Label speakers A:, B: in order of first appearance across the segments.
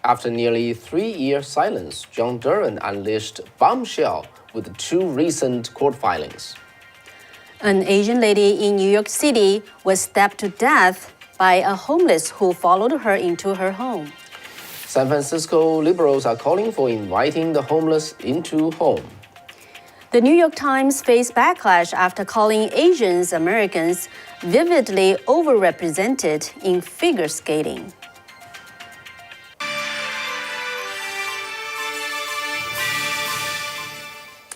A: After nearly 3-year silence, John Durham unleashed bombshell with 2 recent court filings.
B: An Asian lady in New York City was stabbed to death by a homeless who followed her into her home.
A: San Francisco liberals are calling for inviting the homeless into home.
B: The New York Times faced backlash after calling Asian Americans vividly overrepresented in figure skating.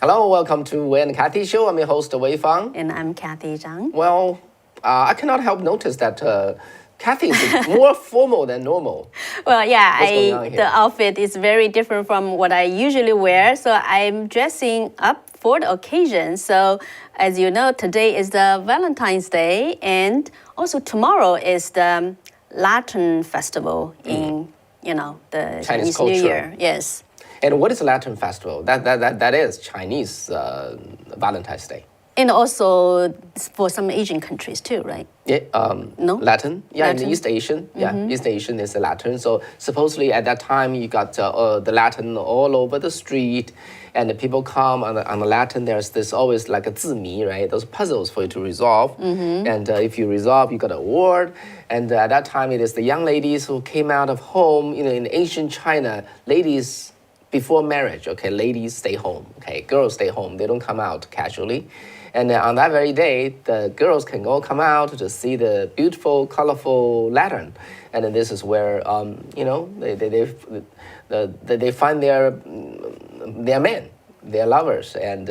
A: Hello, welcome to Wei and Kathy Show. I'm your host, Wei Fang.
B: And I'm Kathy Zhang.
A: Well, I cannot help notice that Kathy is more formal than normal.
B: Well, yeah,
A: What's going on here?
B: the outfit is very different from what I usually wear, so I'm dressing up for the occasion. So, as you know, today is the Valentine's Day, and also tomorrow is the Lantern Festival in, the Chinese New
A: culture.
B: Year. Yes.
A: And what is Lantern Festival? That is Chinese Valentine's Day.
B: And also for some Asian countries too, right?
A: Yeah,
B: No?
A: Latin. Yeah,
B: Latin?
A: in East Asian. Yeah, East Asian is the Latin. So supposedly at that time you got the Latin all over the street, and the people come on the Latin. There's this always like a 字谜, right? Those puzzles for you to resolve. And if you resolve, you got an award. And at that time, it is the young ladies who came out of home. In ancient China, ladies before marriage, okay, ladies stay home. Okay, girls stay home. They don't come out casually. And on that very day, the girls can all come out to see the beautiful, colorful lantern. And then this is where, they find their men, their lovers. And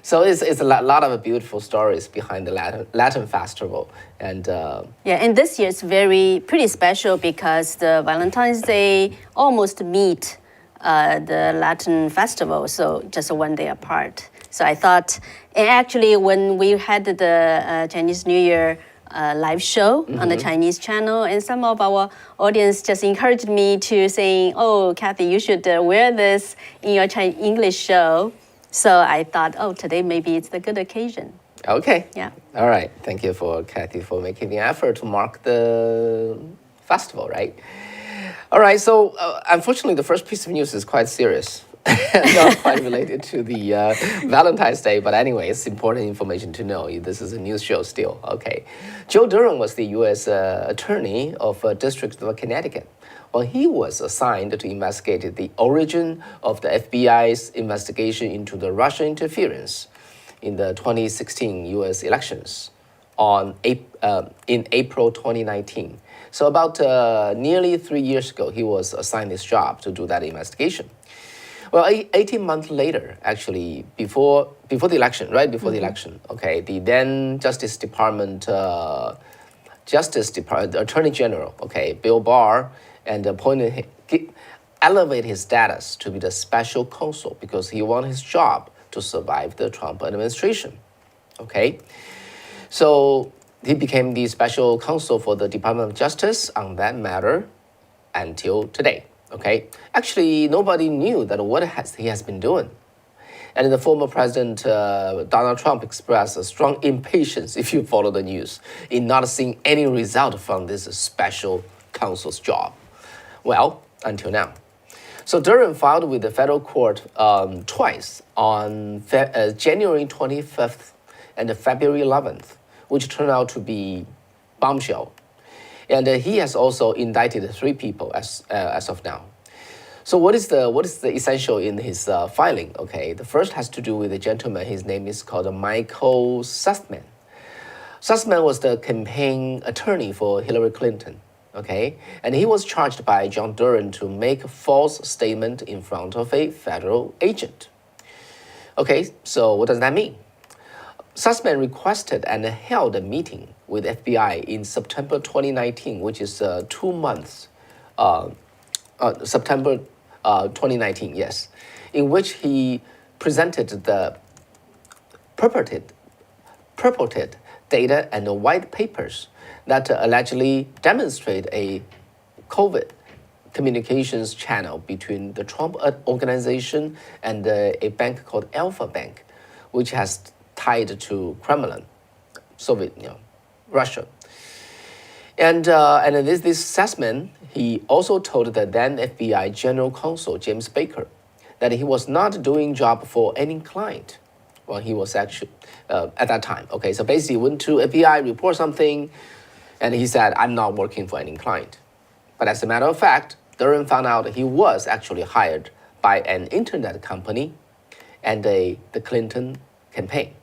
A: so it's a lot of beautiful stories behind the Latin festival. And
B: and this year it's pretty special because the Valentine's Day almost meet the Latin festival, so just 1 day apart. So I thought, and actually when we had the Chinese New Year live show on the Chinese channel, and some of our audience just encouraged me to saying, oh, Kathy, you should wear this in your English show. So I thought, today maybe it's the good occasion.
A: Okay.
B: Yeah.
A: All right. Thank you for Kathy for making the effort to mark the festival, right? All right. So unfortunately, the first piece of news is quite serious. Not quite related to the Valentine's Day, but anyway, it's important information to know. This is a news show still. Okay. Joe Durham was the U.S. attorney of District of Connecticut. Well, he was assigned to investigate the origin of the FBI's investigation into the Russian interference in the 2016 U.S. elections in April 2019. So about nearly 3 years ago, he was assigned this job to do that investigation. Well, 18 months later, actually, before the election, right before the election, okay, the then Justice Department Attorney General, okay, Bill Barr, and elevated his status to be the special counsel because he wanted his job to survive the Trump administration, okay. So he became the special counsel for the Department of Justice on that matter until today. Okay, actually, nobody knew that he has been doing. And the former President Donald Trump expressed a strong impatience, if you follow the news, in not seeing any result from this special counsel's job. Well, until now. So Durham filed with the federal court twice on January 25th and February 11th, which turned out to be bombshell. And he has also indicted 3 people as of now. So what is the essential in his filing? Okay, the first has to do with a gentleman. His name is called Michael Sussman. Sussman was the campaign attorney for Hillary Clinton. Okay, and he was charged by John Durham to make a false statement in front of a federal agent. Okay, so what does that mean? Sussman requested and held a meeting with FBI in September 2019, which is 2 months, September 2019, yes, in which he presented the purported data and the white papers that allegedly demonstrate a covert communications channel between the Trump organization and a bank called Alpha Bank, which has tied to Kremlin, Soviet, Russia. And this Sussman, he also told the then FBI General Counsel James Baker that he was not doing job for any client when he was actually at that time. Okay, so basically he went to FBI, report something, and he said, I'm not working for any client. But as a matter of fact, Durham found out he was actually hired by an internet company and the Clinton campaign.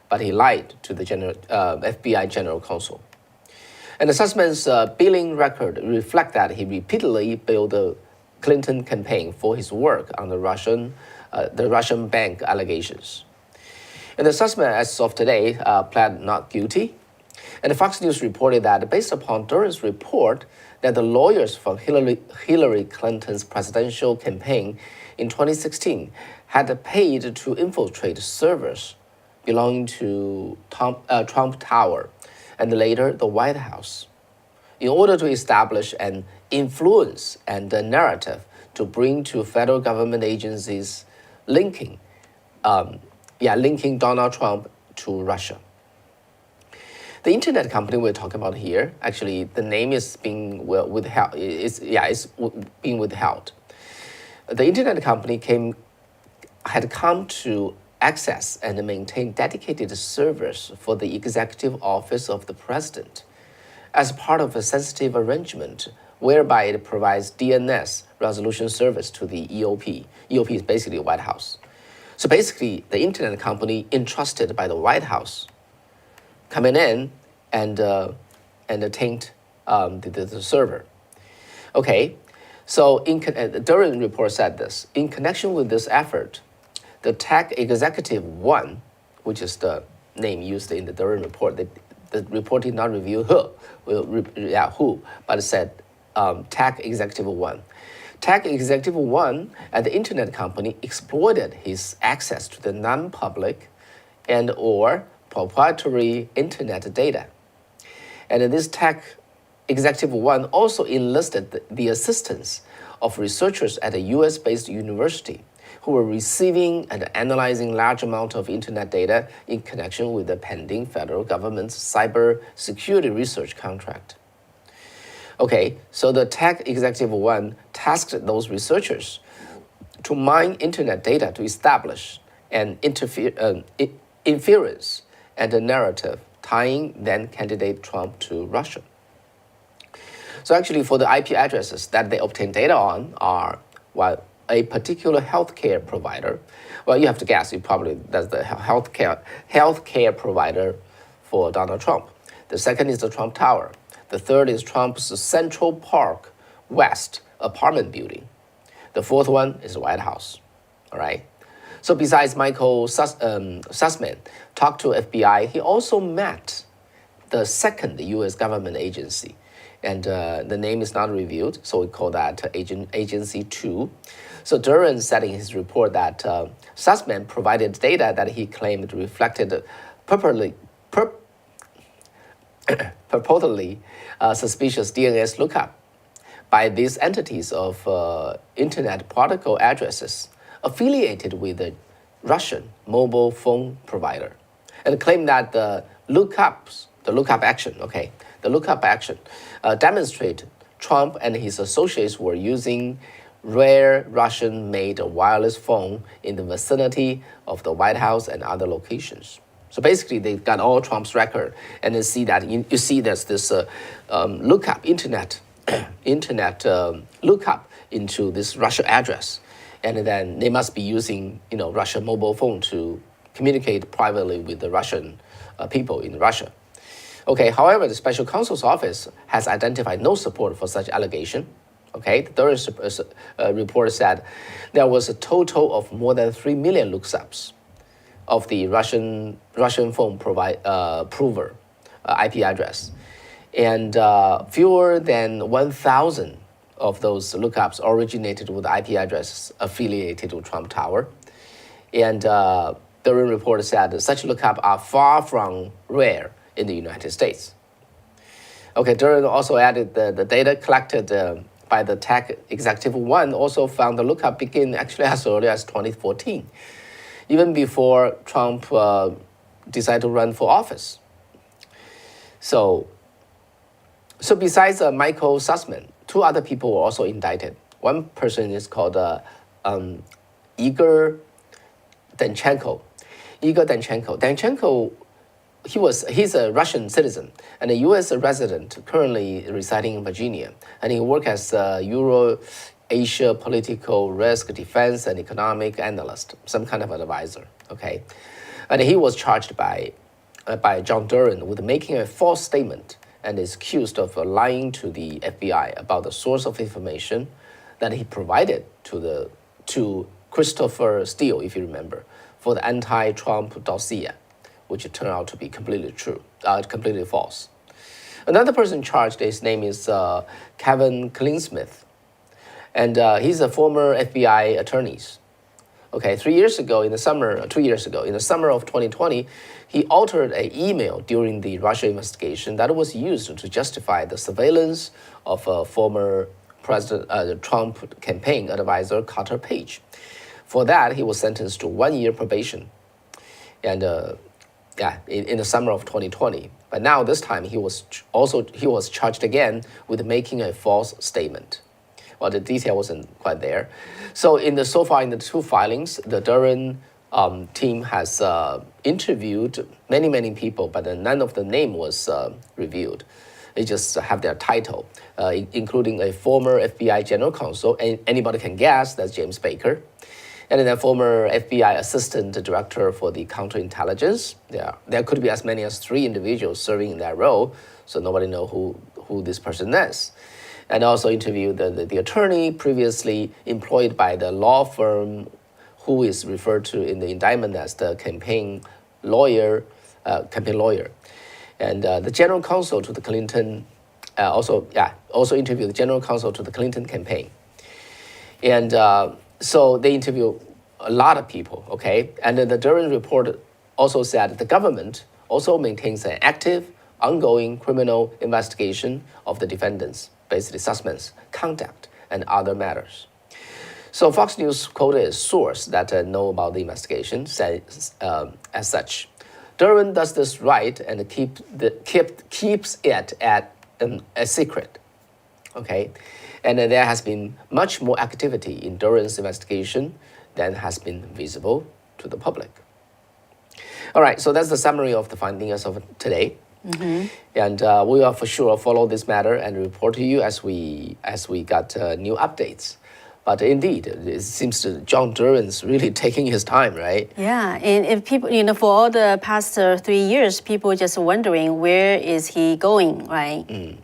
A: But he lied to the FBI General Counsel. And the Sussman's billing record reflect that he repeatedly billed the Clinton campaign for his work on the Russian bank allegations. And the Sussman, as of today, pled not guilty. And Fox News reported that based upon Durham's report that the lawyers from Hillary Clinton's presidential campaign in 2016 had paid to infiltrate servers belonging to Trump Tower and later the White House in order to establish an influence and a narrative to bring to federal government agencies linking Donald Trump to Russia. The internet company we're talking about here, actually, the name is being withheld. It's being withheld. The internet company had come to access and maintain dedicated servers for the executive office of the president as part of a sensitive arrangement whereby it provides DNS resolution service to the EOP. EOP is basically the White House. So basically, the internet company entrusted by the White House coming in and taint the server. Okay, so the Durham report said this. In connection with this effort, the Tech Executive One, which is the name used in the Durham report, the report did not reveal who, but it said Tech Executive One. Tech Executive One at the internet company exploited his access to the non-public and or proprietary internet data. And this Tech Executive One also enlisted the assistance of researchers at a US-based university who were receiving and analyzing large amounts of internet data in connection with the pending federal government's cyber security research contract. Okay, so the Tech Executive One tasked those researchers to mine internet data to establish an inference and a narrative tying then candidate Trump to Russia. So actually for the IP addresses that they obtain data on are a particular healthcare provider. Well, you have to guess, that's the healthcare provider for Donald Trump. The second is the Trump Tower. The third is Trump's Central Park West apartment building. The fourth one is the White House, all right? So besides Michael Sussman talked to FBI, he also met the second U.S. government agency, and the name is not revealed, so we call that Agency 2. So Durham said in his report that Sussman provided data that he claimed reflected purportedly suspicious DNS lookup by these entities of internet protocol addresses affiliated with the Russian mobile phone provider, and claimed that the lookup action demonstrate Trump and his associates were using rare Russian-made wireless phone in the vicinity of the White House and other locations. So basically, they got all Trump's record, and then see that you see there's this lookup internet lookup into this Russia address, and then they must be using Russian mobile phone to communicate privately with the Russian people in Russia. Okay, however, the special counsel's office has identified no support for such allegation. Okay, the Durham report said there was a total of more than 3 million lookups of the Russian phone prover IP address, and fewer than 1,000 of those lookups originated with IP addresses affiliated with Trump Tower. And Durham report said that such lookups are far from rare in the United States. Okay, Durham also added the data collected by the Tech Executive One also found the lookup begin actually as early as 2014, even before Trump decided to run for office. So So besides Michael Sussman, two other people were also indicted. One person is called Igor Danchenko. Danchenko, he's a Russian citizen and a U.S. resident currently residing in Virginia, and he worked as a Euro-Asia political risk defense and economic analyst, some kind of advisor. Okay, and he was charged by John Durham with making a false statement and is accused of lying to the FBI about the source of information that he provided to Christopher Steele, if you remember, for the anti-Trump dossier, which turned out to be completely completely false. Another person charged, his name is Kevin Clinsmith, and he's a former FBI attorney. Okay, 2 years ago, in the summer of 2020, he altered an email during the Russia investigation that was used to justify the surveillance of former President Trump campaign advisor Carter Page. For that, he was sentenced to 1 year probation, and in the summer of 2020. But now this time he was charged again with making a false statement. Well, the detail wasn't quite there. So so far in the two filings, the Durham team has interviewed many people, but none of the name was revealed. They just have their title, including a former FBI general counsel, and anybody can guess that's James Baker, and then a former FBI assistant director for the counterintelligence. There could be as many as 3 individuals serving in that role, so nobody knows who this person is. And also interviewed the attorney previously employed by the law firm who is referred to in the indictment as the campaign lawyer. And the general counsel to the Clinton, also interviewed the general counsel to the Clinton campaign. And so they interviewed a lot of people, okay? And then the Durham report also said the government also maintains an active, ongoing criminal investigation of the defendants, basically Sussman's conduct and other matters. So Fox News quoted a source that know about the investigation, says as such, Durham does this right and keeps it at a secret, okay? And there has been much more activity in Durham's investigation than has been visible to the public. All right, so that's the summary of the findings of today. Mm-hmm. And we will for sure follow this matter and report to you as we got new updates. But indeed, it seems that John Durham's really taking his time, right?
B: Yeah, and if people, for all the past 3 years, people just wondering where is he going, right?
A: Mm.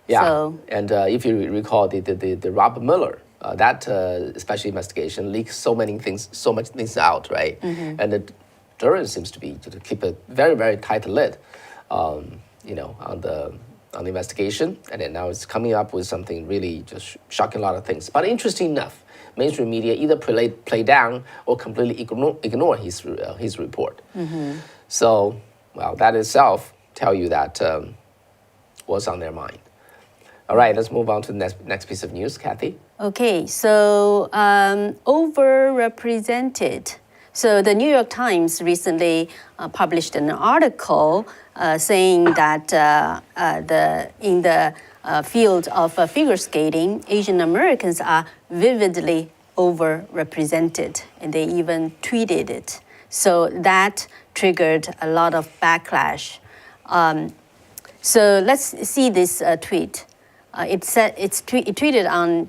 A: Yeah, so, and if you recall the Rob Mueller, that special investigation leaked so much things out, right? Mm-hmm. And the Durham seems to keep a very, very tight lid, on the investigation, and then now it's coming up with something really just shocking a lot of things. But interesting enough, mainstream media either play down or completely ignore his report. Mm-hmm. So, well, that itself tell you that what's on their mind. All right, let's move on to the next piece of news, Kathy.
B: Okay, so overrepresented. So the New York Times recently published an article saying that in the field of figure skating, Asian Americans are vividly overrepresented, and they even tweeted it. So that triggered a lot of backlash. So let's see this tweet. It tweeted on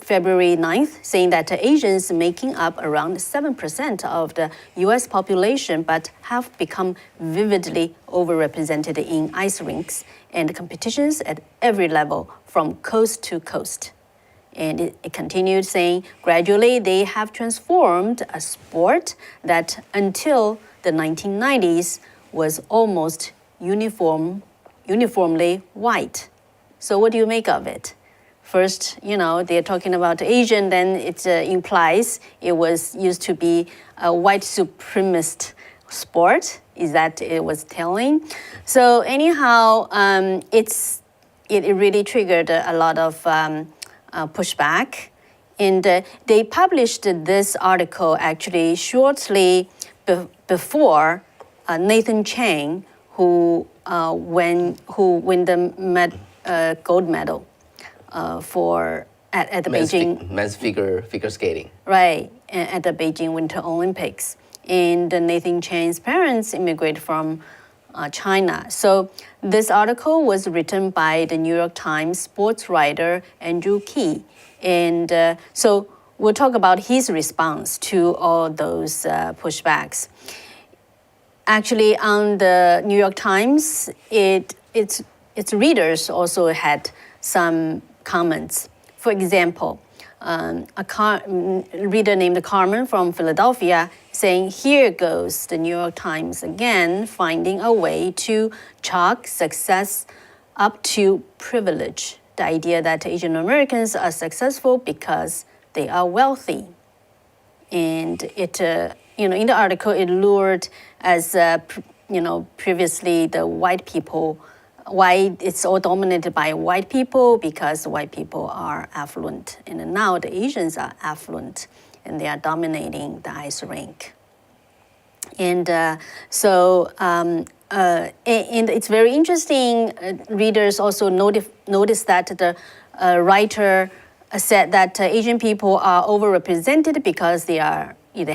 B: February 9th, saying that Asians making up around 7% of the U.S. population, but have become vividly overrepresented in ice rinks and competitions at every level from coast to coast. And it continued saying, gradually they have transformed a sport that until the 1990s was almost uniformly white. So what do you make of it? First, they're talking about Asian, then it implies it was used to be a white supremacist sport. Is that it was telling? So anyhow, it really triggered a lot of pushback. And they published this article actually shortly before Nathan Chang, who who win the gold medal at the Beijing
A: men's figure skating.
B: right at the Beijing Winter Olympics. And Nathan Chen's parents immigrated from China. So this article was written by the New York Times sports writer Andrew Key, and so we'll talk about his response to all those pushbacks. Actually, on the New York Times, its readers also had some comments. For example, a reader named Carmen from Philadelphia saying, "Here goes the New York Times again, finding a way to chalk success up to privilege. The idea that Asian Americans are successful because they are wealthy." And it, in the article, it lured as, previously the white people, why it's all dominated by white people because white people are affluent. And now the Asians are affluent and they are dominating the ice rink. And and it's very interesting. Readers also notice that the writer said that Asian people are overrepresented because they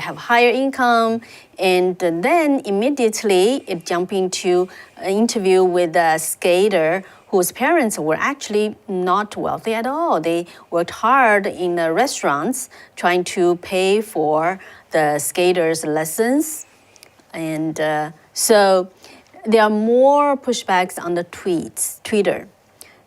B: have higher income, and then immediately it jumped into an interview with a skater whose parents were actually not wealthy at all. They worked hard in the restaurants trying to pay for the skaters' lessons. And so there are more pushbacks on the Twitter.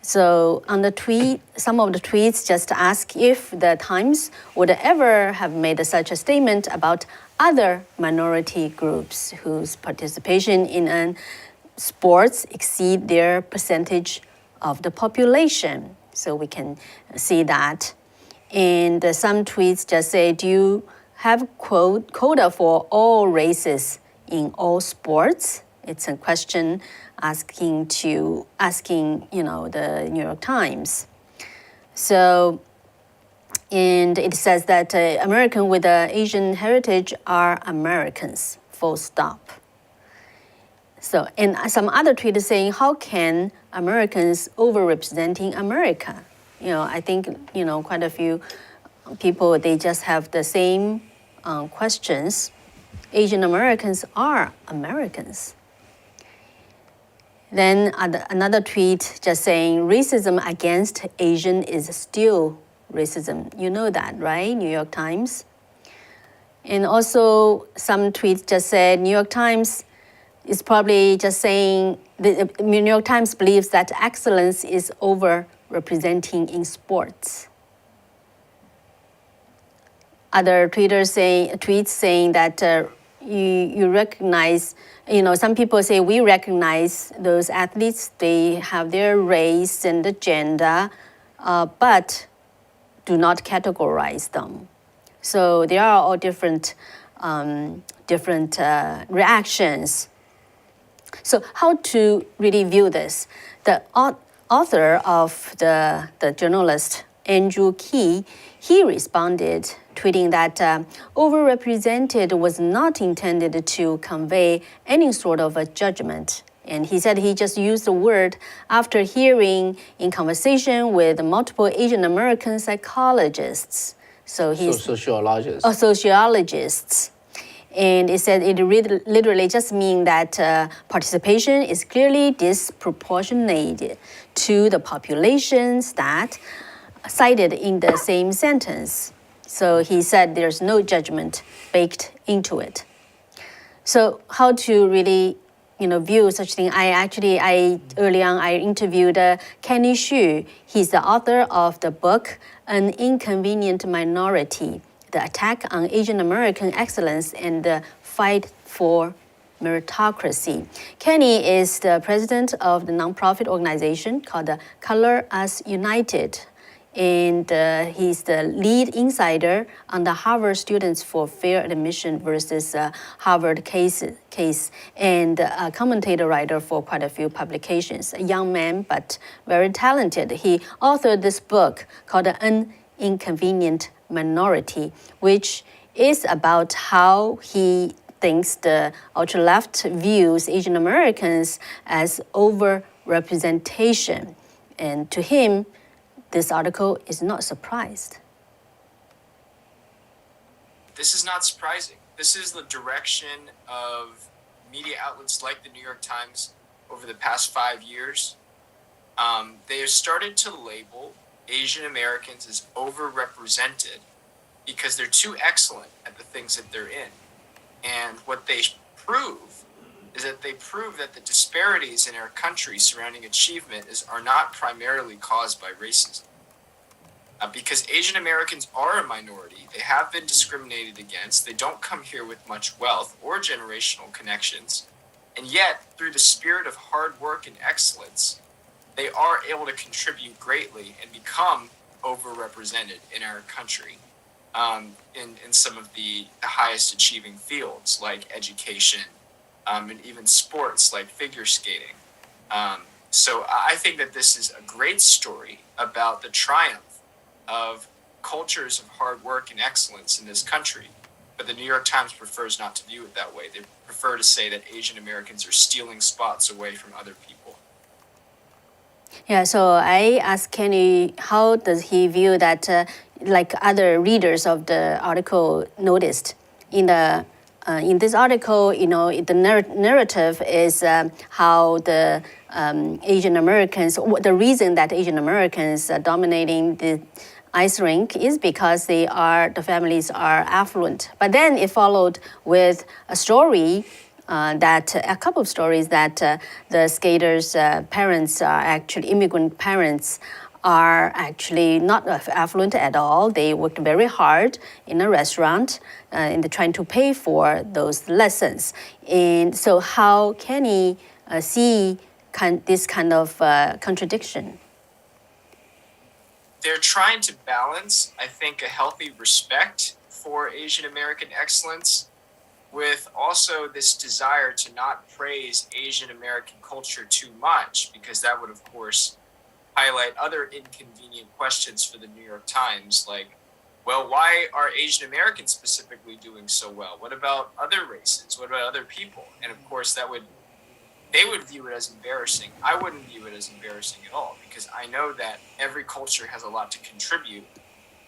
B: So on the tweet, some of the tweets just ask if the Times would ever have made such a statement about other minority groups whose participation in sports exceed their percentage of the population. So we can see that. And some tweets just say, "Do you have quota for all races in all sports?" It's a question asking the New York Times. So, and it says that American with Asian heritage are Americans, full stop. So, and some other tweet is saying, "How can Americans overrepresenting America?" I think quite a few people, they just have the same questions. Asian Americans are Americans. Then another tweet just saying, "Racism against Asian is still racism." You know that, right? New York Times. And also some tweets just said, New York Times is probably just saying, the New York Times believes that excellence is overrepresenting in sports. Other tweets saying that you recognize, some people say we recognize those athletes, they have their race and gender, but do not categorize them. So there are all different reactions. So how to really view this? The author of the journalist, Andrew Key, he responded tweeting that overrepresented was not intended to convey any sort of a judgment. And he said he just used the word after hearing in conversation with multiple Asian American psychologists. So he's
A: sociologists.
B: Sociologists. And he said it really, literally just means that participation is clearly disproportionate to the populations that cited in the same sentence. So he said there's no judgment baked into it. So how to really, view such thing? Early on I interviewed Kenny Xu. He's the author of the book An Inconvenient Minority: The Attack on Asian American Excellence and the Fight for Meritocracy. Kenny is the president of the nonprofit organization called Color Us United. And he's the lead insider on the Harvard Students for Fair Admission versus Harvard case, and a commentator writer for quite a few publications. A young man, but very talented. He authored this book called An Inconvenient Minority, which is about how he thinks the ultra left views Asian Americans as overrepresentation. And to him, this article is not surprised.
C: This is not surprising. This is the direction of media outlets like the New York Times over the past 5 years. They have started to label Asian Americans as overrepresented because they're too excellent at the things that they're in. And what they prove is that they prove that the disparities in our country surrounding achievement are not primarily caused by racism. Because Asian Americans are a minority, they have been discriminated against, they don't come here with much wealth or generational connections, and yet, through the spirit of hard work and excellence, they are able to contribute greatly and become overrepresented in our country in some of the highest achieving fields like education and even sports like figure skating. So I think that this is a great story about the triumph of cultures of hard work and excellence in this country. But the New York Times prefers not to view it that way. They prefer to say that Asian Americans are stealing spots away from other people.
B: Yeah, so I asked Kenny, how does he view that, like other readers of the article noticed in this article, the narrative is how the Asian Americans, the reason that Asian Americans are dominating the ice rink is because the families are affluent. But then it followed with a story a couple of stories that the skaters' parents are actually immigrant parents are actually not affluent at all. They worked very hard in a restaurant and trying to pay for those lessons. And so how can he see this kind of contradiction?
C: They're trying to balance, I think, a healthy respect for Asian American excellence with also this desire to not praise Asian American culture too much, because that would, of course, highlight other inconvenient questions for the New York Times, like, well, why are Asian Americans specifically doing so well? What about other races? What about other people? And of course, they would view it as embarrassing. I wouldn't view it as embarrassing at all, because I know that every culture has a lot to contribute,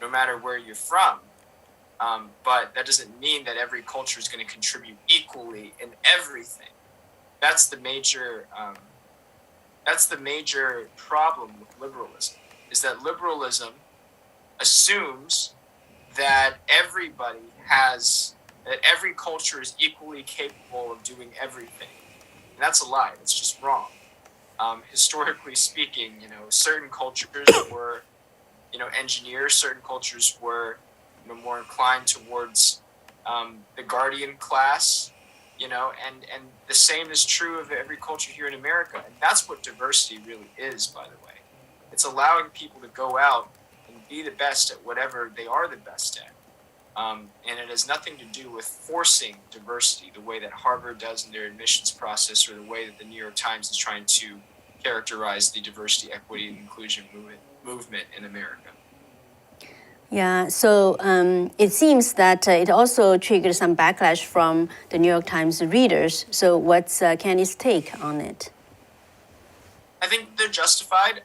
C: no matter where you're from. But that doesn't mean that every culture is going to contribute equally in everything. That's the major problem with liberalism, is that liberalism assumes that every culture is equally capable of doing everything. And that's a lie. It's just wrong. Historically speaking, certain cultures were, engineers, certain cultures were, more inclined towards the guardian class, and the same is true of every culture here in America. And that's what diversity really is, by the way. It's allowing people to go out and be the best at whatever they are the best at. And it has nothing to do with forcing diversity the way that Harvard does in their admissions process, or the way that the New York Times is trying to characterize the diversity, equity, and inclusion movement in America.
B: Yeah, so it seems that it also triggered some backlash from the New York Times readers. So what's Kenny's take on it?
C: I think they're justified.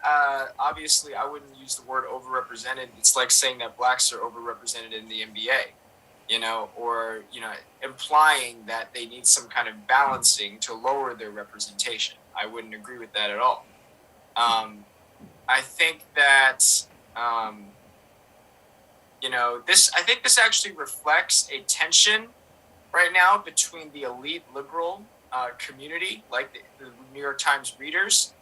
C: Obviously, I wouldn't use the word overrepresented. It's like saying that blacks are overrepresented in the NBA, or, implying that they need some kind of balancing to lower their representation. I wouldn't agree with that at all. I think that, this actually reflects a tension right now between the elite liberal community, like the New York Times readers,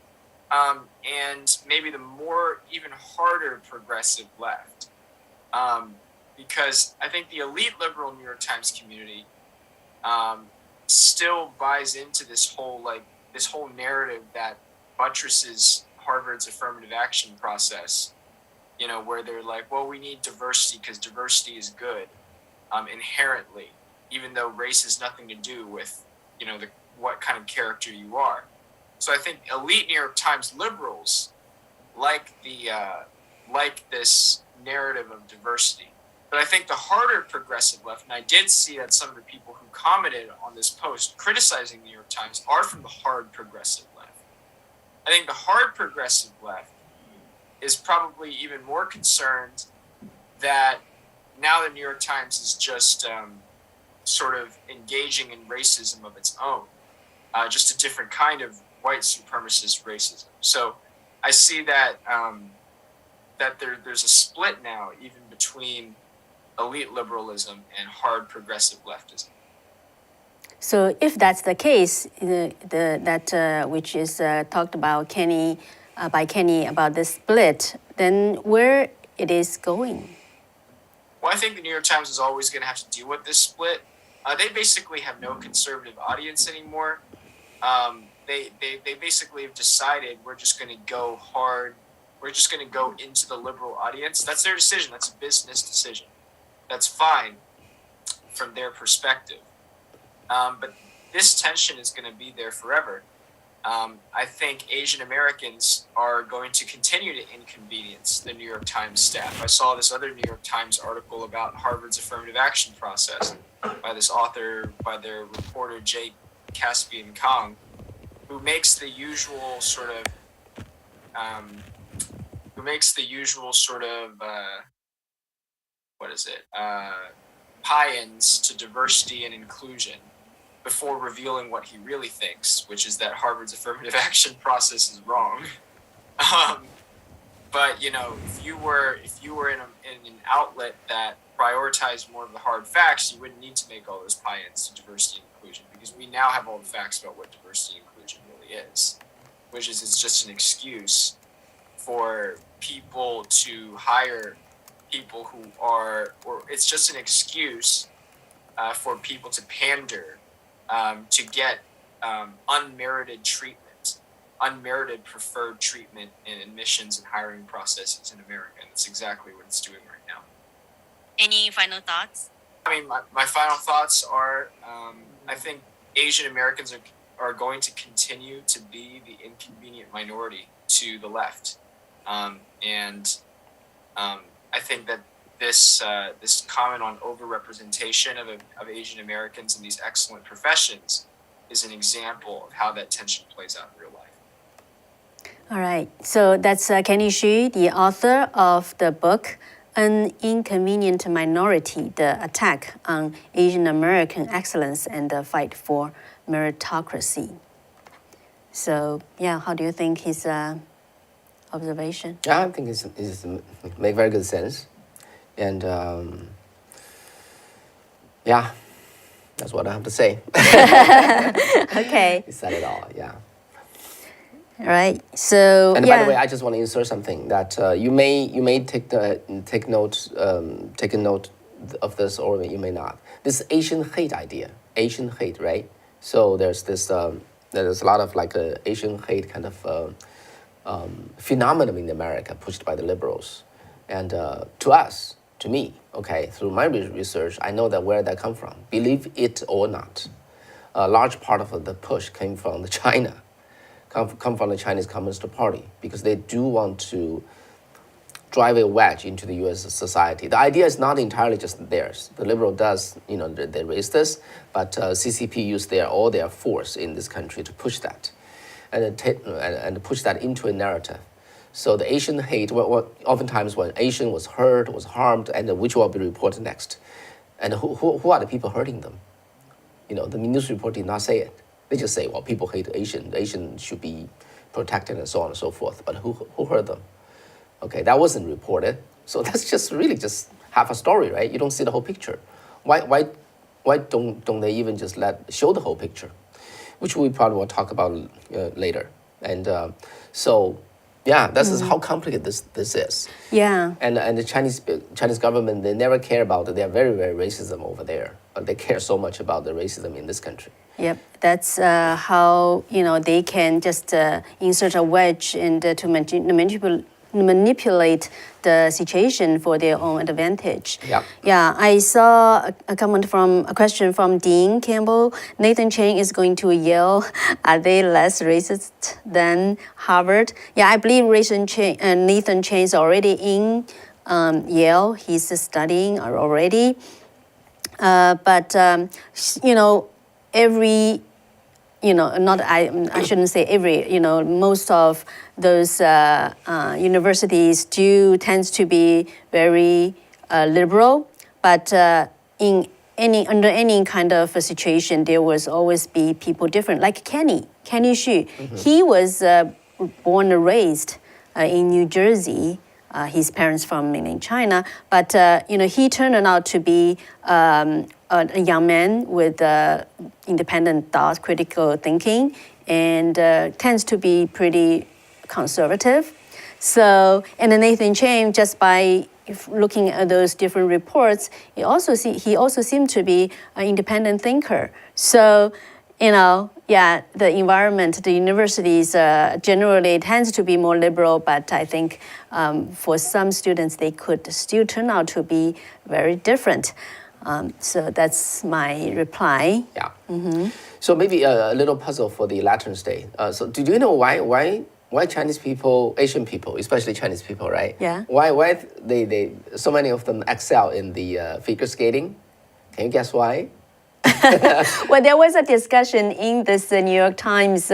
C: and maybe the more even harder progressive left. Because I think the elite liberal New York Times community still buys into this whole narrative that buttresses Harvard's affirmative action process, where they're like, well, we need diversity because diversity is good inherently, even though race has nothing to do with, what kind of character you are. So I think elite New York Times liberals like this narrative of diversity. But I think the harder progressive left, and I did see that some of the people who commented on this post criticizing the New York Times are from the hard progressive left. I think the hard progressive left is probably even more concerned that now the New York Times is just sort of engaging in racism of its own, just a different kind of white supremacist racism. So I see that there's a split now even between elite liberalism and hard progressive leftism.
B: So if that's the case, which is talked about by Kenny about this split, then where it is going?
C: Well, I think the New York Times is always going to have to deal with this split. They basically have no conservative audience anymore. They basically have decided we're just going to go hard. We're just going to go into the liberal audience. That's their decision. That's a business decision. That's fine from their perspective. But this tension is going to be there forever. I think Asian Americans are going to continue to inconvenience the New York Times staff. I saw this other New York Times article about Harvard's affirmative action process by this author, by their reporter Jake Caspian Kong, who makes the usual sort of pie-ins to diversity and inclusion before revealing what he really thinks, which is that Harvard's affirmative action process is wrong. But you know, if you were in an outlet that prioritized more of the hard facts, you wouldn't need to make all those pie-ins to diversity and inclusion, because we now have all the facts about what diversity and inclusion really is, which is it's just an excuse for people to hire people who are, or it's just an excuse for people to pander to get unmerited treatment, unmerited preferred treatment in admissions and hiring processes in America. And that's exactly what it's doing right now.
D: Any final thoughts?
C: I mean, my final thoughts are, I think Asian Americans are going to continue to be the inconvenient minority to the left. I think that this comment on overrepresentation of Asian Americans in these excellent professions is an example of how that tension plays out in real life.
B: All right, so that's Kenny Xu, the author of the book An Inconvenient Minority, The Attack on Asian American Excellence and the Fight for Meritocracy. So, yeah, how do you think his observation?
A: Yeah, I think it's make very good sense. And yeah, that's what I have to say.
B: Okay.
A: He said it all, yeah.
B: All right. So
A: And
B: yeah.
A: by the way, I just want to insert something that you may take note of this, or you may not. This Asian hate idea, Asian hate, right? So there's this there's a lot of like Asian hate kind of phenomenon in America pushed by the liberals, and to me, okay, through my research, I know that where that come from. Believe it or not, a large part of the push came from China. Come from the Chinese Communist Party, because they do want to drive a wedge into the U.S. society. The idea is not entirely just theirs. The liberal does, they raise this, but CCP used all their force in this country to push that, and push that into a narrative. So the Asian hate, oftentimes when Asian was hurt, was harmed, and which will be reported next. And who are the people hurting them? The news report did not say it. They just say, well, people hate Asian. Asian should be protected and so on and so forth. But who hurt them? Okay, that wasn't reported. So that's just really just half a story, right? You don't see the whole picture. Why don't they even just show the whole picture? Which we probably will talk about later. And so, yeah, this is how complicated this is.
B: Yeah.
A: And the Chinese government, they never care about it. They are very, very racism over there. But they care so much about the racism in this country.
B: Yep, that's how they can just insert a wedge and to manipulate the situation for their own advantage.
A: Yeah.
B: Yeah, I saw a question from Dean Campbell. Nathan Chang is going to Yale. Are they less racist than Harvard? Yeah, I believe Nathan Chang is already in Yale. He's studying already. But every not I shouldn't say every, most of those universities do tends to be very liberal, but in under any kind of a situation, there was always be people different. Like Kenny Xu, he was born and raised in New Jersey. His parents from mainland China, but he turned out to be a young man with independent thought, critical thinking, and tends to be pretty conservative. So, and then Nathan Chang, just by looking at those different reports, he also seemed to be an independent thinker. So, the environment, the universities generally tends to be more liberal, but I think for some students, they could still turn out to be very different. So that's my reply.
A: Yeah. So maybe a little puzzle for the Latin state. So do you know why Chinese people, Asian people, especially Chinese people, right?
B: Yeah.
A: Why they so many of them excel in the figure skating? Can you guess why?
B: Well, there was a discussion in this New York Times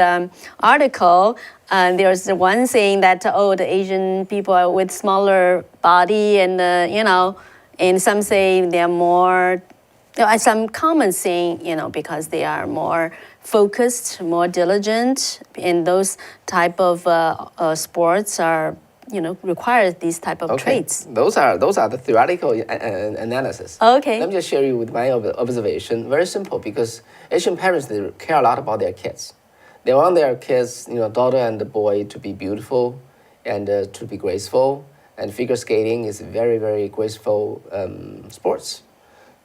B: article. There's one saying that, the Asian people are with smaller body and, and some say they're more, some comments saying, because they are more focused, more diligent, and those type of sports are, requires these type of traits.
A: Those are the theoretical analysis.
B: Okay.
A: Let me just share you with my observation. Very simple, because Asian parents, they care a lot about their kids. They want their kids, daughter and the boy, to be beautiful and to be graceful. And figure skating is very, very graceful sports.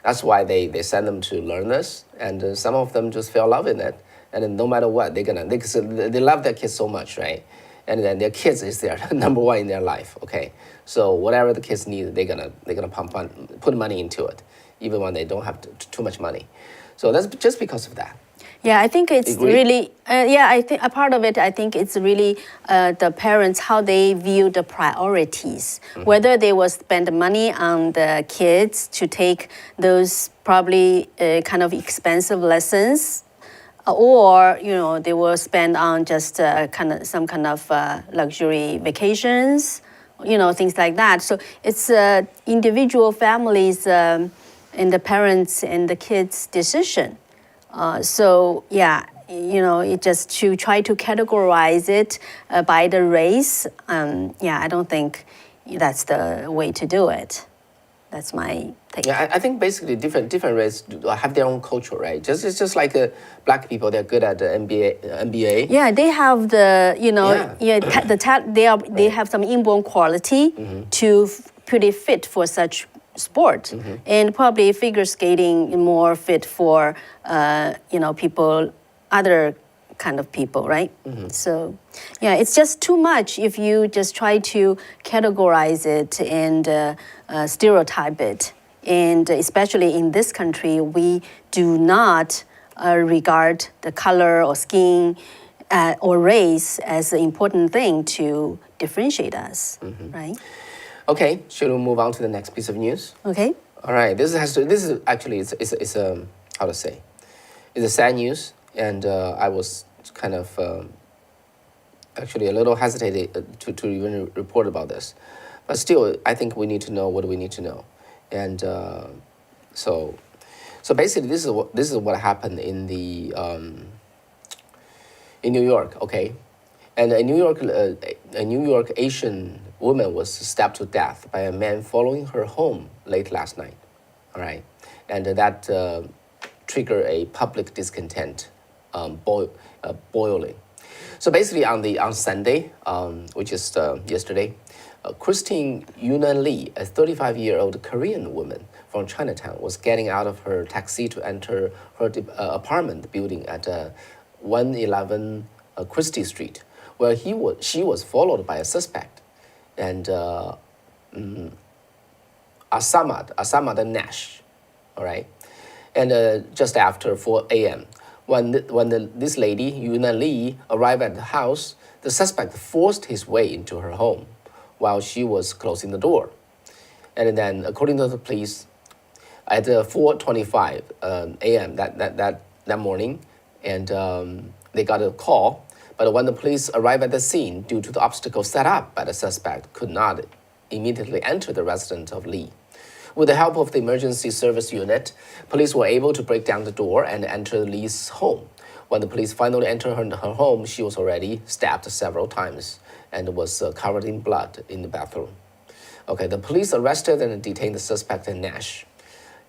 A: That's why they send them to learn this, and some of them just fell in love in it. And then no matter what, they love their kids so much, right? And then their kids is their number one in their life. Okay, so whatever the kids need, they're gonna put money into it, even when they don't have too much money. So that's just because of that.
B: Yeah, I think it's really, I think a part of it, I think it's really the parents, how they view the priorities, whether they will spend money on the kids to take those probably kind of expensive lessons, or, they will spend on just some kind of luxury vacations, things like that. So it's individual families and the parents and the kids' decision. It just to try to categorize it by the race. I don't think that's the way to do it. That's my take.
A: Yeah, I think basically different races have their own culture, right? It's just like black people, they're good at the NBA.
B: Yeah, they have the they have some inborn quality to pretty fit for such sport, and probably figure skating more fit for people, other kind of people, right? So it's just too much if you just try to categorize it and stereotype it. And especially in this country, we do not regard the color or skin or race as an important thing to differentiate us, right?
A: Okay, should we move on to the next piece of news?
B: Okay.
A: All right, this is actually it's how to say, it's a sad news, and I was kind of actually a little hesitated to even report about this, but still I think we need to know what we need to know, and so basically this is what happened in the in New York, okay, and a New York Asian woman was stabbed to death by a man following her home late last night. All right, and that triggered a public discontent boiling. So basically, on Sunday, which is yesterday, Christine Yunan Lee, a 35-year-old Korean woman from Chinatown, was getting out of her taxi to enter her apartment building at 111 Christie Street, where she was followed by a suspect, and Asamad Nash, all right, and just after 4 a.m. When this lady, Yuna Lee, arrived at the house, the suspect forced his way into her home while she was closing the door. And then, according to the police, at 4:25 a.m. that morning, and they got a call. But when the police arrived at the scene, due to the obstacle set up by the suspect, could not immediately enter the residence of Lee. With the help of the emergency service unit, police were able to break down the door and enter Lee's home. When the police finally entered her home, she was already stabbed several times and was covered in blood in the bathroom. Okay, the police arrested and detained the suspect Nash,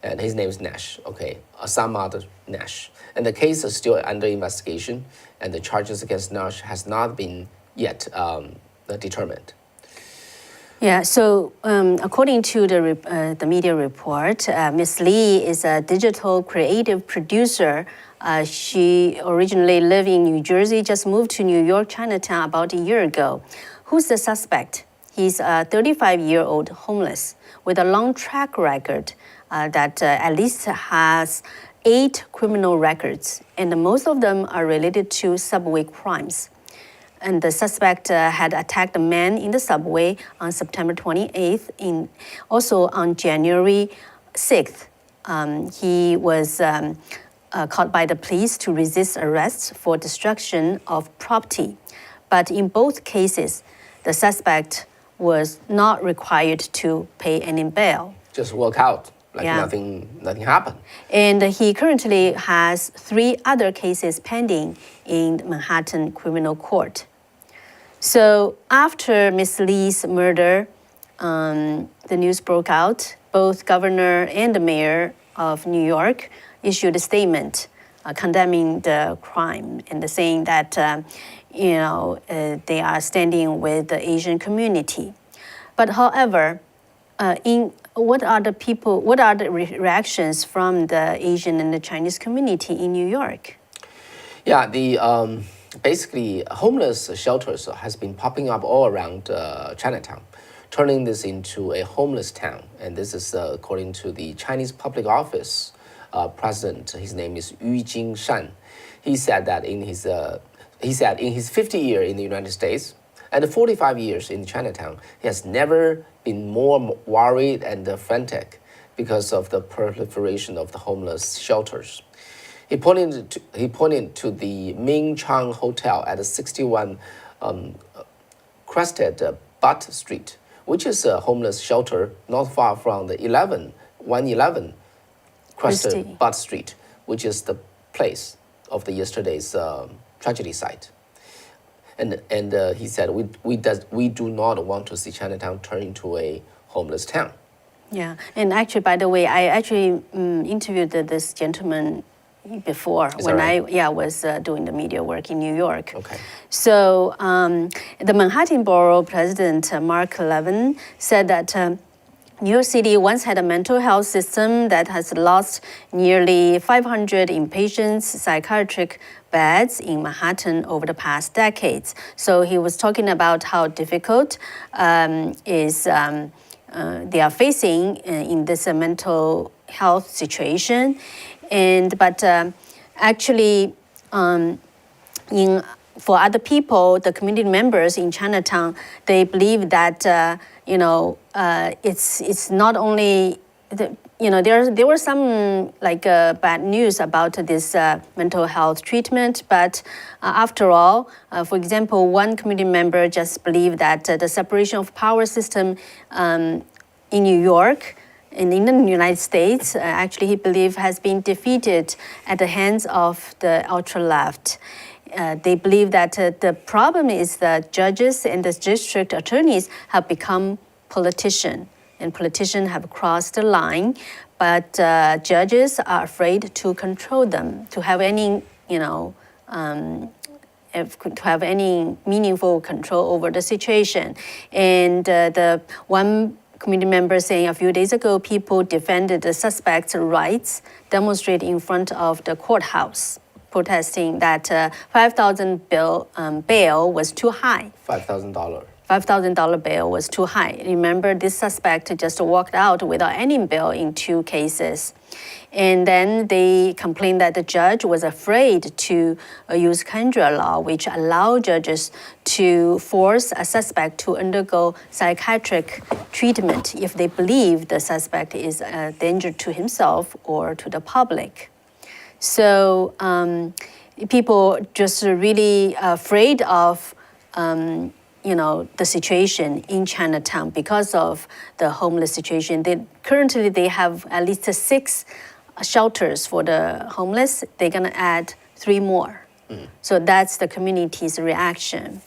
A: and his name is Nash, okay, Samad Nash. And the case is still under investigation, and the charges against Nash has not been yet determined.
B: Yeah, so according to the media report, Miss Lee is a digital creative producer. She originally lived in New Jersey, just moved to New York, Chinatown about a year ago. Who's the suspect? He's a 35-year-old homeless with a long track record that at least has 8 criminal records, and most of them are related to subway crimes. And the suspect had attacked a man in the subway on September 28th. Also on January 6th, he was caught by the police to resist arrest for destruction of property. But in both cases, the suspect was not required to pay any bail.
A: Just walk out like nothing happened.
B: And he currently has 3 other cases pending in Manhattan Criminal Court. So after Miss Lee's murder, the news broke out. Both governor and the mayor of New York issued a statement condemning the crime and saying that they are standing with the Asian community. But however, what are the reactions from the Asian and the Chinese community in New York?
A: Yeah, basically homeless shelters has been popping up all around Chinatown, turning this into a homeless town. And this is according to the Chinese Public Office president. His name is Yu Jingshan. He said that in his 50 years in the United States and 45 years in Chinatown, he has never been more worried and frantic because of the proliferation of the homeless shelters. He pointed to the Ming Chang Hotel at 61 Crested Butt Street, which is a homeless shelter not far from the 111 Crested Butt Street, which is the place of the yesterday's tragedy site. And he said, we do not want to see Chinatown turn into a homeless town.
B: Yeah, and actually, by the way, I actually interviewed this gentleman before when I was doing the media work in New York.
A: Okay.
B: So the Manhattan Borough President Mark Levin said that New York City once had a mental health system that has lost nearly 500 inpatient psychiatric beds in Manhattan over the past decades. So he was talking about how difficult they are facing in this mental health situation. But actually, for other people, the community members in Chinatown, they believe that it's not only there were some bad news about this mental health treatment, but after all, for example, one community member just believed that the separation of power system in New York and in the United States, actually he believed has been defeated at the hands of the ultra-left. They believe that the problem is that judges and the district attorneys have become politicians, and politicians have crossed the line, but judges are afraid to control them, to have any, to have any meaningful control over the situation. And the one community member saying a few days ago, people defended the suspect's rights, demonstrated in front of the courthouse, protesting that $5,000 bail was too high.
A: $5,000.
B: $5,000 bail was too high. Remember, this suspect just walked out without any bail in 2 cases. And then they complained that the judge was afraid to use Kendra law, which allowed judges to force a suspect to undergo psychiatric treatment if they believe the suspect is a danger to himself or to the public. So people just really afraid of the situation in Chinatown because of the homeless situation. Currently they have at least 6 shelters for the homeless. They're going to add 3 more. So that's the community's reaction.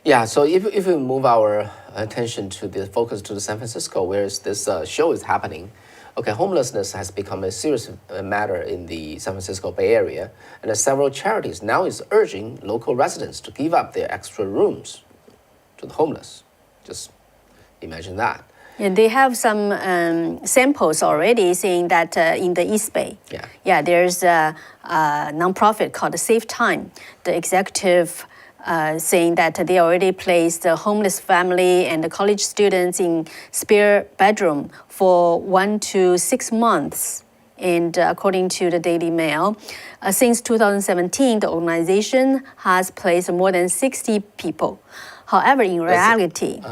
A: Yeah, so if we move our attention to the focus to the San Francisco, where this show is happening, okay, homelessness has become a serious matter in the San Francisco Bay Area, and several charities now is urging local residents to give up their extra rooms to the homeless. Just imagine that.
B: Yeah, they have some samples already saying that in the East Bay. Yeah, there's a nonprofit called Safe Time. The executive saying that they already placed the homeless family and the college students in spare bedroom for 1 to 6 months. And according to the Daily Mail, since 2017, the organization has placed more than 60 people. However, in reality,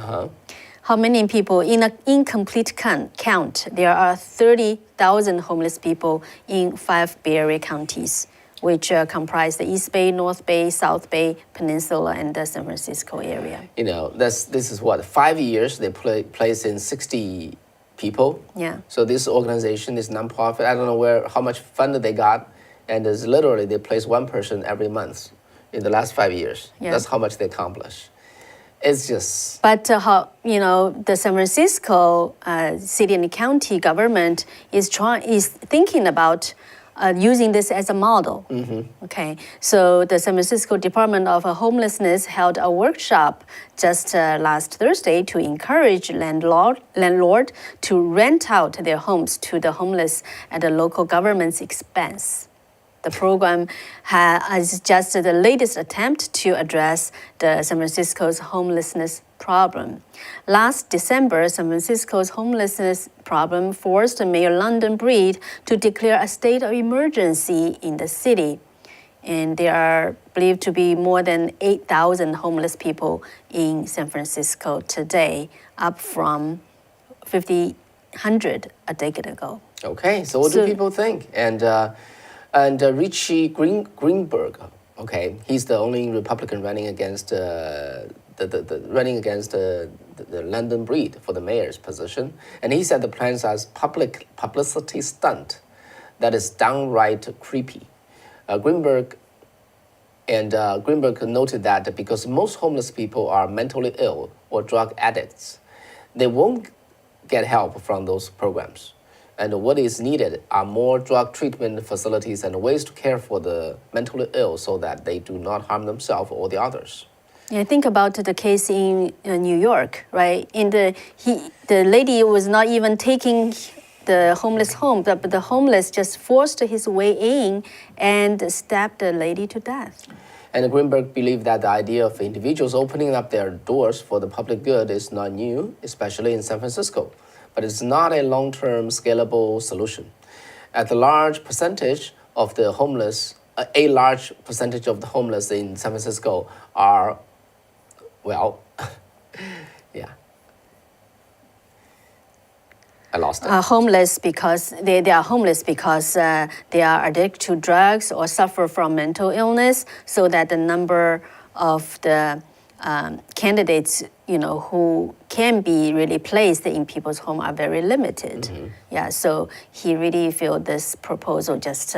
B: how many people, in an incomplete count, there are 30,000 homeless people in 5 Bay Area counties, which comprise the East Bay, North Bay, South Bay, Peninsula, and the San Francisco area.
A: This is what, 5 years they place in 60 people.
B: Yeah.
A: So this organization, this nonprofit, I don't know how much fund they got, and it's literally they place 1 person every month in the last 5 years.
B: Yeah.
A: That's how much they accomplish. It's just.
B: But the San Francisco city and county government is thinking about using this as a model. Okay, so the San Francisco Department of Homelessness held a workshop just last Thursday to encourage landlord to rent out their homes to the homeless at the local government's expense. The program is just the latest attempt to address the San Francisco's homelessness problem. Last December, San Francisco's homelessness problem forced Mayor London Breed to declare a state of emergency in the city. And there are believed to be more than 8,000 homeless people in San Francisco today, up from 5,000 a decade ago.
A: Okay, so what do people think? And Richie Greenberg, okay, he's the only Republican running against the London Breed for the mayor's position, and he said the plans are publicity stunt that is downright creepy. Greenberg noted that because most homeless people are mentally ill or drug addicts, they won't get help from those programs. And what is needed are more drug treatment facilities and ways to care for the mentally ill so that they do not harm themselves or the others.
B: Yeah, think about the case in New York, right? The lady was not even taking the homeless home, but the homeless just forced his way in and stabbed the lady to death.
A: And Greenberg believed that the idea of individuals opening up their doors for the public good is not new, especially in San Francisco. But it's not a long-term scalable solution. A large percentage of the homeless in San Francisco are, well, yeah. I lost it.
B: Homeless because they are homeless because they are addicted to drugs or suffer from mental illness, so that the number of the candidates who can be really placed in people's home are very limited. Yeah, so he really feel this proposal just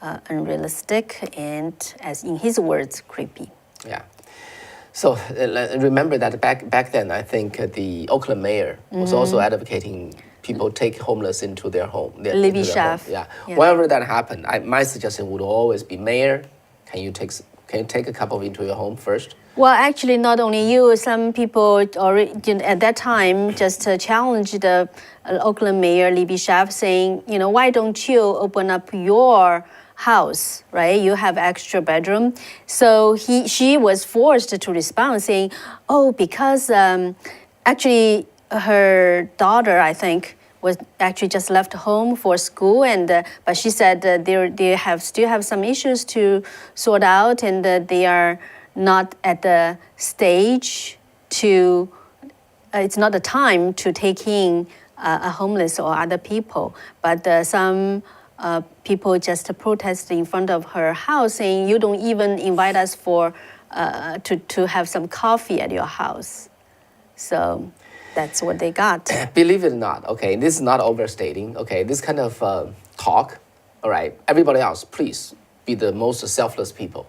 B: unrealistic and, as in his words, creepy.
A: Yeah. So remember that back then, I think the Oakland mayor was also advocating people take homeless into their home.
B: Libby Schaaf.
A: Yeah. Whenever that happened, my suggestion would always be, Mayor, can you take a couple into your home first?
B: Well, actually, not only you. Some people already, at that time just challenged the Oakland mayor, Libby Schaaf, saying, why don't you open up your house, right? You have extra bedroom. So she was forced to respond saying, oh, because actually her daughter, I think, was actually just left home for school, and but she said they still have some issues to sort out, and they are not at the stage to. It's not the time to take in a homeless or other people, but some people just protest in front of her house, saying you don't even invite us for to have some coffee at your house. So that's what they got.
A: Believe it or not, okay, this is not overstating, okay, this kind of talk, all right, everybody else, please be the most selfless people,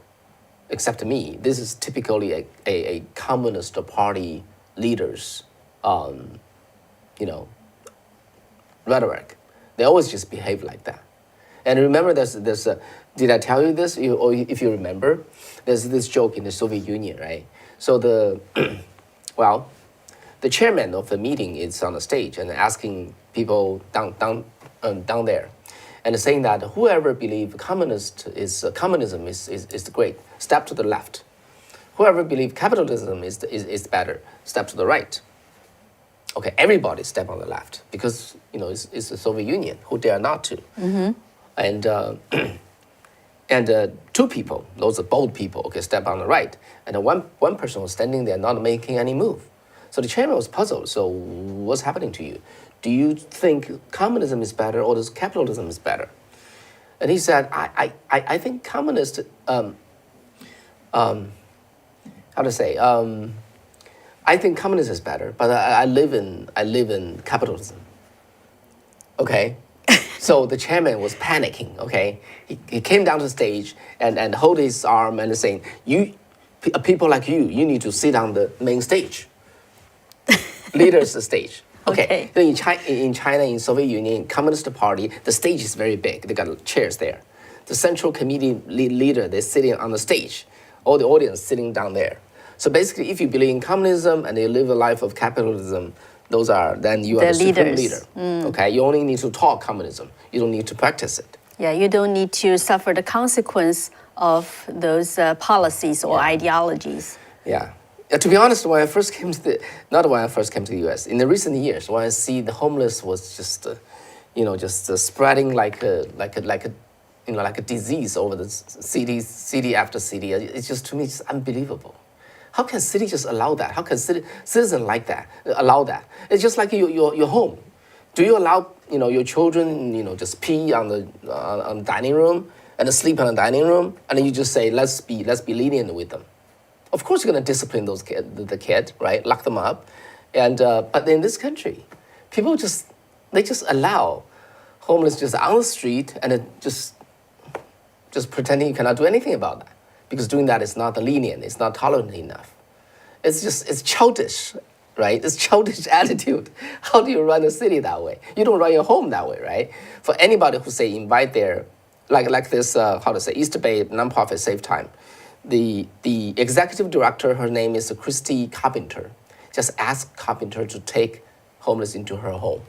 A: except me. This is typically a Communist Party leaders, rhetoric. They always just behave like that. And remember, there's did I tell you this? Or if you remember, there's this joke in the Soviet Union, right? So the chairman of the meeting is on the stage and asking people down there, and saying that whoever believes communism is great, step to the left. Whoever believes capitalism is better, step to the right. Okay, everybody step on the left because it's the Soviet Union. Who dare not to? Mm-hmm. And two people, those are bold people, okay, step on the right, and one person was standing there not making any move. So the chairman was puzzled. So what's happening to you? Do you think communism is better or does capitalism is better? And he said, I think communist. How to say? I think communism is better, but I live in capitalism. Okay. So the chairman was panicking, okay? He came down to the stage and hold his arm and saying, people like you need to sit on the main stage. Leaders the stage. Okay. So in China, in Soviet Union, Communist Party, the stage is very big. They got chairs there. The central committee leader, they're sitting on the stage. All the audience sitting down there. So basically, if you believe in communism and you live a life of capitalism, then you are the supreme leader. Okay, you only need to talk communism. You don't need to practice it.
B: Yeah, you don't need to suffer the consequence of those policies or ideologies.
A: Yeah. To be honest, when I first came to the U.S. in the recent years, when I see the homeless was just, spreading like a disease over the city after city, it's just to me it's unbelievable. How can city just allow that? How can citizens like that allow that? It's just like your home. Do you allow your children just pee on the dining room and sleep on the dining room, and then you just say let's be lenient with them? Of course, you're going to discipline the kid, right? Lock them up, and but in this country, people just allow homeless just on the street and just pretending you cannot do anything about that. Because doing that is not lenient, it's not tolerant enough. It's childish, right? It's childish attitude. How do you run a city that way? You don't run your home that way, right? For anybody who say invite their, like this, East Bay nonprofit Save Time, the executive director, her name is Christy Carpenter. Just ask Carpenter to take homeless into her home.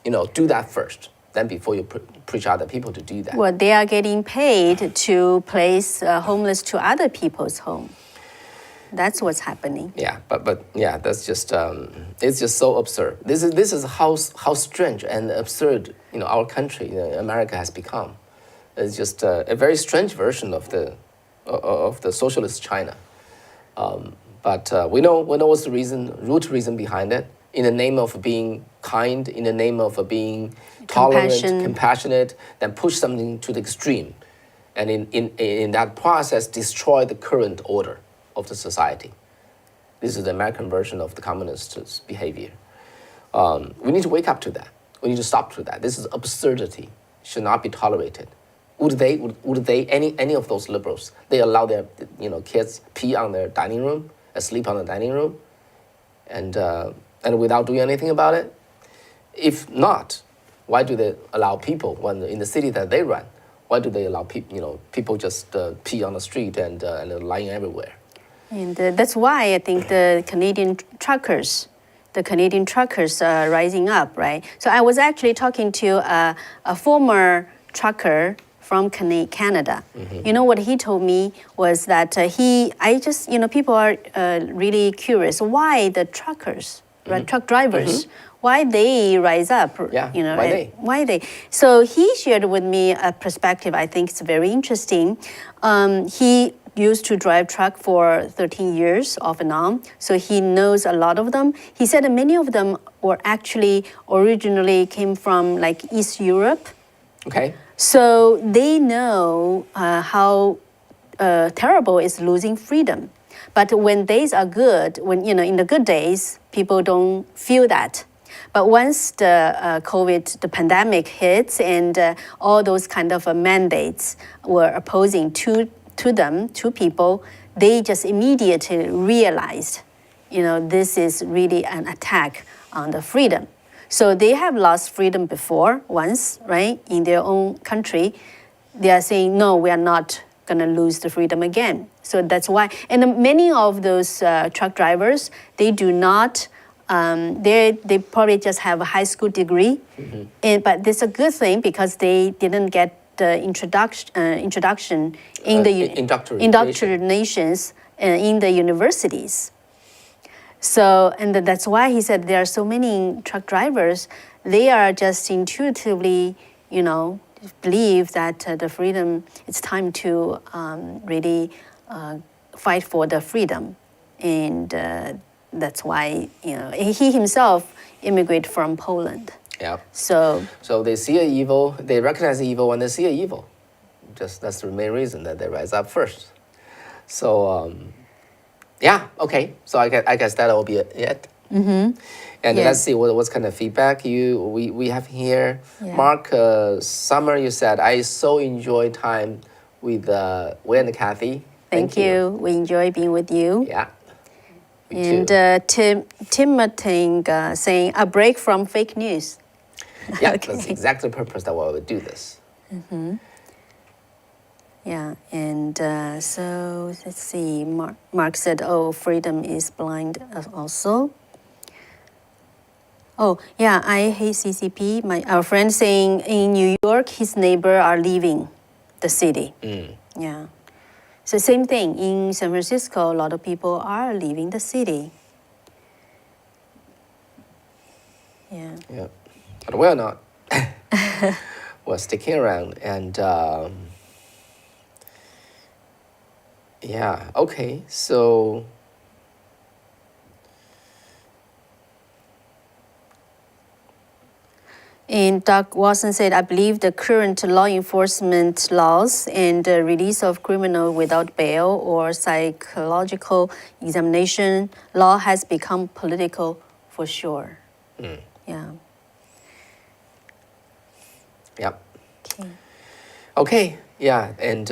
A: Do that first. Then before you preach other people to do that.
B: Well, they are getting paid to place homeless to other people's home. That's what's happening.
A: Yeah, but yeah, that's just it's just so absurd. This is how strange and absurd our country, America, has become. It's just a very strange version of the socialist China. But we know what's the root reason behind it. In the name of being kind, in the name of being tolerant, compassionate, then push something to the extreme. And in that process, destroy the current order of the society. This is the American version of the communist behavior. We need to wake up to that. We need to stop to that. This is absurdity. Should not be tolerated. Would they any of those liberals, they allow their kids pee on their dining room and sleep on the dining room? And without doing anything about it? If not, why do they allow people, when in the city that they run, why do they allow people just pee on the street and lying everywhere?
B: And that's why I think the Canadian truckers are rising up, right? So I was actually talking to a former trucker from Canada. You know what he told me was that people are really curious why the truckers, right, truck drivers, why they rise up.
A: Yeah,
B: You know,
A: why they?
B: So he shared with me a perspective I think is very interesting. He used to drive truck for 13 years off and on, so he knows a lot of them. He said that many of them were actually originally came from like East Europe.
A: Okay.
B: So they know how terrible is losing freedom. But when days are good, when in the good days, people don't feel that. But once the COVID, the pandemic hits, and all those kind of mandates were opposing to people, they just immediately realized, this is really an attack on the freedom. So they have lost freedom before once, right, in their own country. They are saying, no, we are not going to lose the freedom again. So that's why. And many of those truck drivers, they do not, they probably just have a high school degree. But this is a good thing because they didn't get the introduction in the indoctrinations in the universities. So, and that's why he said there are so many truck drivers, they are just intuitively, believe that the freedom, it's time to really fight for the freedom. And that's why, he himself immigrated from Poland.
A: Yeah.
B: So
A: they see an evil, they recognize the evil when they see an evil. Just that's the main reason that they rise up first. So, yeah, okay. So I guess that will be it. And let's see what kind of feedback we have here.
B: Yeah.
A: Mark Summer, you said, I so enjoy time with Wei and Kathy.
B: Thank you. We enjoy being with you.
A: Yeah.
B: And Timothy saying, a break from fake news.
A: Yeah,
B: Okay.
A: that's exactly the purpose that why we do this.
B: Yeah, and so let's see. Mark said, "Oh, freedom is blind." Also. Oh, yeah. I hate CCP. Our friend saying in New York, his neighbor are leaving the city. Yeah. So same thing in San Francisco. A lot of people are leaving the city. Yeah.
A: Yeah, but we're not. We're sticking around and. Yeah, okay, so
B: And Doug Watson said, I believe the current law enforcement laws and the release of criminal without bail or psychological examination law has become political for sure. Yeah.
A: Yep.
B: Okay.
A: Okay, yeah, and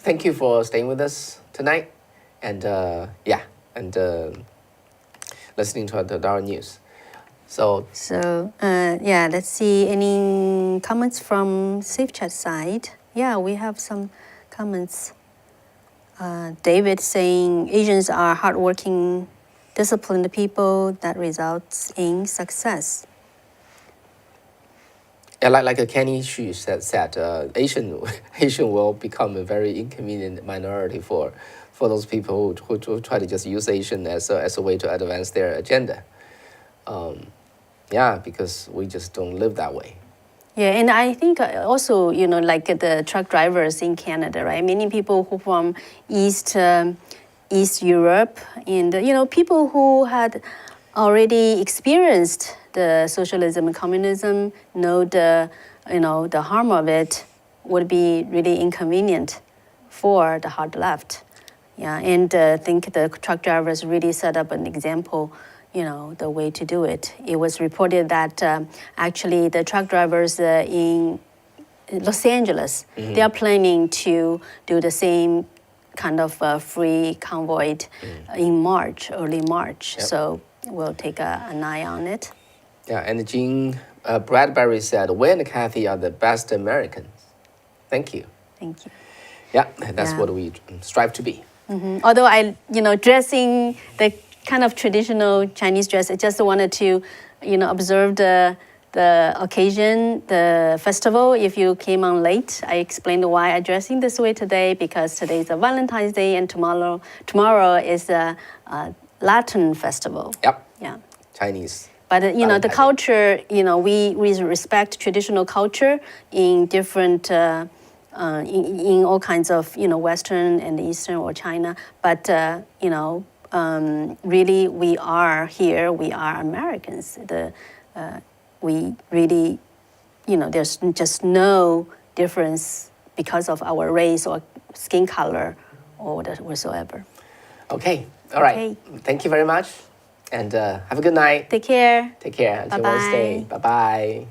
A: thank you for staying with us tonight, and listening to our news. So
B: yeah, let's see any comments from Safe Chat side. Yeah, we have some comments. David saying Asians are hardworking, disciplined people that results in success.
A: yeah, like Kenny Xu said Asian will become a very inconvenient minority for those people who try to just use Asian as a way to advance their agenda. Yeah, because we just don't live that way.
B: Yeah, and I think also, like the truck drivers in Canada, right? Many people who from East Europe, and people who had already experienced the socialism and communism, know the harm of it, would be really inconvenient for the hard left. Yeah, and I think the truck drivers really set up an example. The way to do it. It was reported that actually the truck drivers in Los Angeles, they are planning to do the same kind of free convoy in March, early March.
A: Yep.
B: So we'll take an eye on it.
A: Yeah, and Jean Bradbury said, Wei and Kathy are the best Americans. Thank you.
B: Thank you.
A: Yeah, that's what we strive to be.
B: Although I, dressing the kind of traditional Chinese dress, I just wanted to, observe the the occasion, the festival. If you came on late, I explained why I'm dressing this way today, because today is a Valentine's Day and tomorrow is a Latin festival.
A: Yep.
B: Yeah.
A: Chinese.
B: But the
A: Valentine's Day.
B: culture, we respect traditional culture in different, in all kinds of Western and Eastern or China. But really, we are here. We are Americans. We really, there's just no difference because of our race or skin color or whatsoever.
A: Okay. All right.
B: Okay.
A: Thank you very much. And have a good night.
B: Take care.
A: Take care until
B: Bye-bye.
A: Wednesday. Bye-bye.